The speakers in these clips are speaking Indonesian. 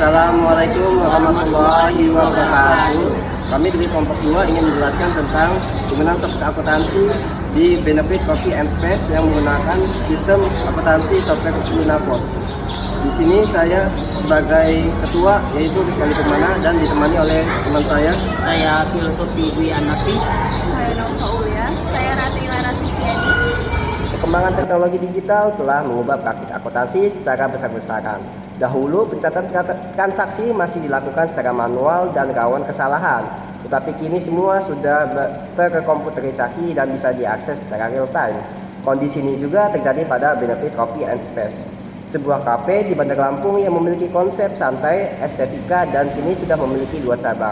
Assalamualaikum warahmatullahi wabarakatuh. Kami dari kelompok 2 ingin menjelaskan tentang penggunaan software akuntansi di Benefit Copy and Space yang menggunakan sistem akuntansi software Lunapos. Di sini saya sebagai ketua yaitu Rizky Permana dan ditemani oleh teman saya. Saya Filosofi Dwi Anapis. Saya Nova Ulia. Saya Ratri Laratistiani. Perkembangan teknologi digital telah mengubah praktik akuntansi secara besar-besaran. Dahulu pencatatan transaksi masih dilakukan secara manual dan rawan kesalahan. Tetapi kini semua sudah terkomputerisasi dan bisa diakses secara real time. Kondisi ini juga terjadi pada Benefit Copy and Space, sebuah kafe di Bandar Lampung yang memiliki konsep santai, estetika, dan kini sudah memiliki 2 cabang.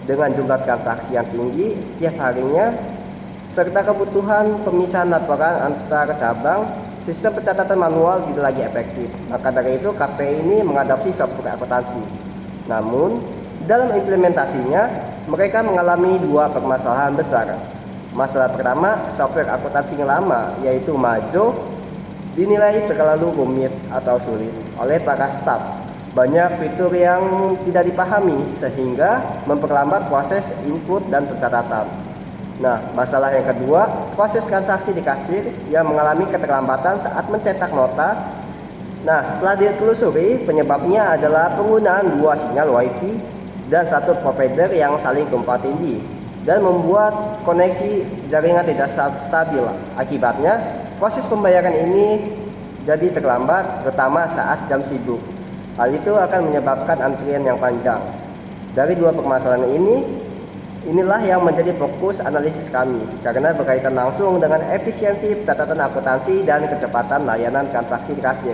Dengan jumlah transaksi yang tinggi setiap harinya, serta kebutuhan pemisahan laporan antar cabang, sistem pencatatan manual tidak lagi efektif. Maka dari itu KPI ini mengadopsi software akuntansi. Namun, dalam implementasinya, mereka mengalami 2 permasalahan besar. Masalah pertama, software akuntansi yang lama, yaitu Majo, dinilai terlalu rumit atau sulit oleh para staf. Banyak fitur yang tidak dipahami sehingga memperlambat proses input dan pencatatan. Nah, masalah yang kedua, proses transaksi di kasir yang mengalami keterlambatan saat mencetak nota. Nah, setelah ditelusuri, penyebabnya adalah penggunaan 2 sinyal WiFi dan 1 provider yang saling tumpang tindih dan membuat koneksi jaringan tidak stabil. Akibatnya, proses pembayaran ini jadi terlambat, terutama saat jam sibuk. Hal itu akan menyebabkan antrian yang panjang. Dari 2 permasalahan inilah yang menjadi fokus analisis kami karena berkaitan langsung dengan efisiensi pencatatan akuntansi dan kecepatan layanan transaksi di kasir.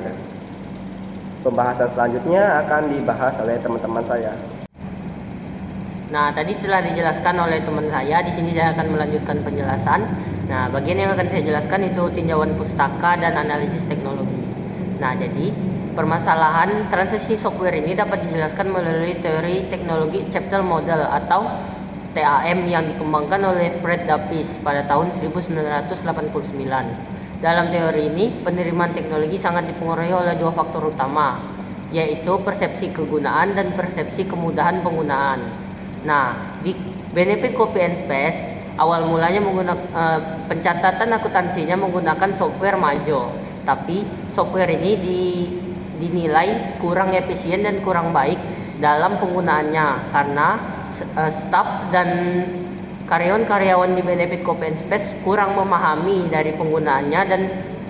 Pembahasan selanjutnya akan dibahas oleh teman-teman saya. Nah, tadi telah dijelaskan oleh teman saya. Di sini saya akan melanjutkan penjelasan. Nah, bagian yang akan saya jelaskan itu tinjauan pustaka dan analisis teknologi. Nah, jadi permasalahan transaksi software ini dapat dijelaskan melalui teori teknologi Chapter Model atau TAM yang dikembangkan oleh Fred Dapis pada tahun 1989. Dalam teori ini, penerimaan teknologi sangat dipengaruhi oleh 2 faktor utama, yaitu persepsi kegunaan dan persepsi kemudahan penggunaan. Nah, di Benefit Copy and Space, awal mulanya pencatatan akuntansinya menggunakan software Majo, tapi software ini dinilai kurang efisien dan kurang baik dalam penggunaannya karena staf dan karyawan-karyawan di Benefit Copy and Space kurang memahami dari penggunaannya dan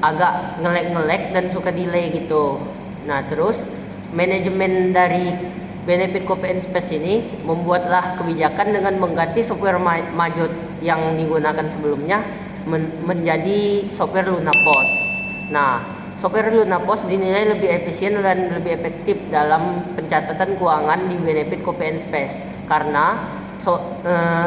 agak ngelek-ngelek dan suka delay gitu. Nah, terus manajemen dari Benefit Copy and Space ini membuatlah kebijakan dengan mengganti software Majo yang digunakan sebelumnya menjadi software Lunapos. Nah, software Lunapos dinilai lebih efisien dan lebih efektif dalam pencatatan keuangan di Benefit Copy and Space karena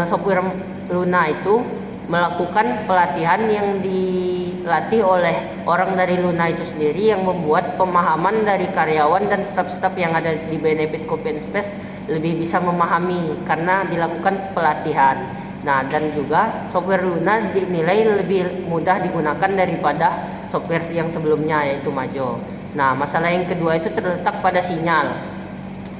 software Luna itu melakukan pelatihan yang dilatih oleh orang dari Luna itu sendiri yang membuat pemahaman dari karyawan dan staf-staf yang ada di Benefit Copy and Space lebih bisa memahami karena dilakukan pelatihan. Nah, dan juga software Luna dinilai lebih mudah digunakan daripada software yang sebelumnya yaitu Majo. Nah, masalah yang kedua itu terletak pada sinyal.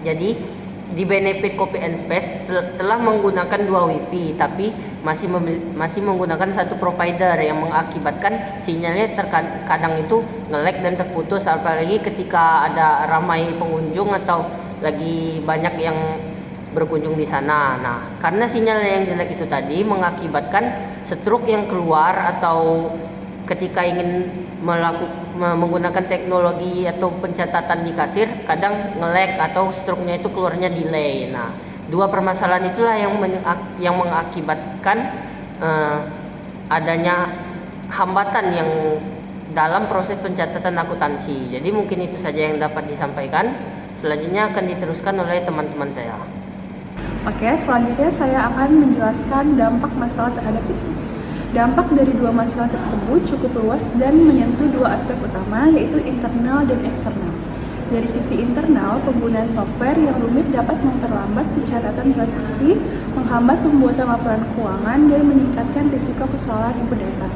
Jadi di Benefit Copy and Space telah menggunakan 2 WiFi tapi masih menggunakan 1 provider yang mengakibatkan sinyalnya terkadang itu nge-lag dan terputus, apalagi ketika ada ramai pengunjung atau lagi banyak yang berkunjung di sana. Nah, karena sinyal yang jelek itu tadi mengakibatkan stroke yang keluar atau ketika ingin menggunakan teknologi atau pencatatan di kasir kadang nge-lag atau stroke-nya itu keluarnya delay. Nah, 2 permasalahan itulah yang mengakibatkan adanya hambatan yang dalam proses pencatatan akuntansi. Jadi mungkin itu saja yang dapat disampaikan. Selanjutnya akan diteruskan oleh teman-teman saya. Oke, selanjutnya saya akan menjelaskan dampak masalah terhadap bisnis. Dampak dari 2 masalah tersebut cukup luas dan menyentuh 2 aspek utama, yaitu internal dan eksternal. Dari sisi internal, penggunaan software yang rumit dapat memperlambat pencatatan transaksi, menghambat pembuatan laporan keuangan, dan meningkatkan risiko kesalahan input data.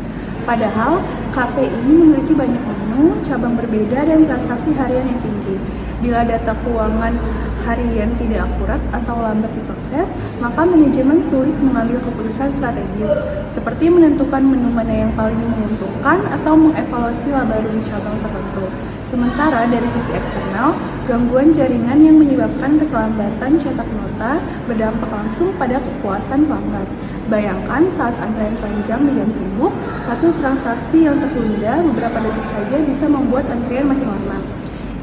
Padahal, kafe ini memiliki banyak menu, cabang berbeda, dan transaksi harian yang tinggi. Bila data keuangan harian tidak akurat atau lambat diproses, maka manajemen sulit mengambil keputusan strategis, seperti menentukan menu mana yang paling menguntungkan atau mengevaluasi laba rugi cabang tertentu. Sementara dari sisi eksternal, gangguan jaringan yang menyebabkan keterlambatan cetak nota berdampak langsung pada kepuasan pelanggan. Bayangkan saat antrean panjang di jam sibuk, satu transaksi yang tertunda beberapa detik saja bisa membuat antrian makin lama.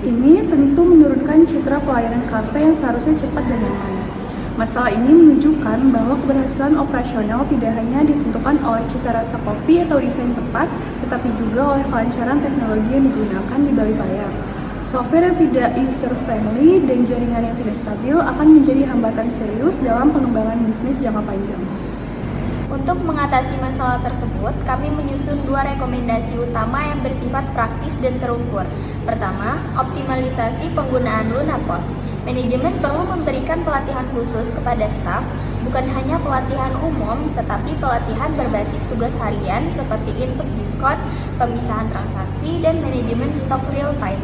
Ini tentu menurunkan citra pelayanan kafe yang seharusnya cepat dan nyaman. Masalah ini menunjukkan bahwa keberhasilan operasional tidak hanya ditentukan oleh cita rasa kopi atau desain tempat, tetapi juga oleh kelancaran teknologi yang digunakan di balik layar. Software yang tidak user-friendly dan jaringan yang tidak stabil akan menjadi hambatan serius dalam pengembangan bisnis jangka panjang. Untuk mengatasi masalah tersebut, kami menyusun 2 rekomendasi utama yang bersifat praktis dan terukur. Pertama, optimalisasi penggunaan Lunapos. Manajemen perlu memberikan pelatihan khusus kepada staf, bukan hanya pelatihan umum, tetapi pelatihan berbasis tugas harian seperti input diskon, pemisahan transaksi, dan manajemen stok real time.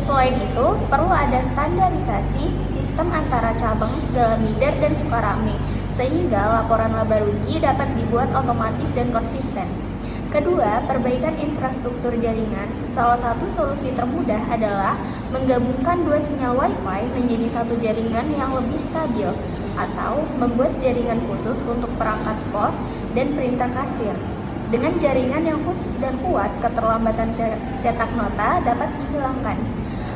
Selain itu, perlu ada standarisasi sistem antara cabang segala mider dan Sukarame, sehingga laporan laba rugi dapat dibuat otomatis dan konsisten. Kedua, perbaikan infrastruktur jaringan. Salah satu solusi termudah adalah menggabungkan 2 sinyal Wi-Fi menjadi satu jaringan yang lebih stabil, atau membuat jaringan khusus untuk perangkat pos dan printer kasir. Dengan jaringan yang khusus dan kuat, keterlambatan cetak nota dapat dihilangkan.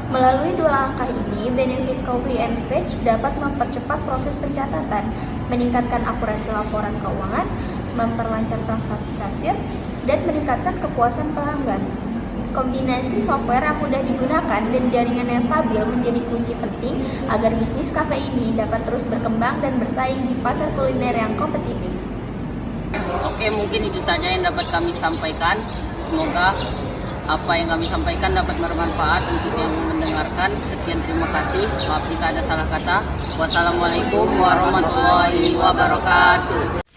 Melalui 2 langkah ini, benefit copy and scratch dapat mempercepat proses pencatatan, meningkatkan akurasi laporan keuangan, memperlancar transaksi kasir, dan meningkatkan kepuasan pelanggan. Kombinasi software yang mudah digunakan dan jaringan yang stabil menjadi kunci penting agar bisnis kafe ini dapat terus berkembang dan bersaing di pasar kuliner yang kompetitif. Oke, mungkin itu saja yang dapat kami sampaikan. Semoga apa yang kami sampaikan dapat bermanfaat untuk yang mendengarkan. Sekian, terima kasih. Maaf jika ada salah kata. Wassalamualaikum warahmatullahi wabarakatuh.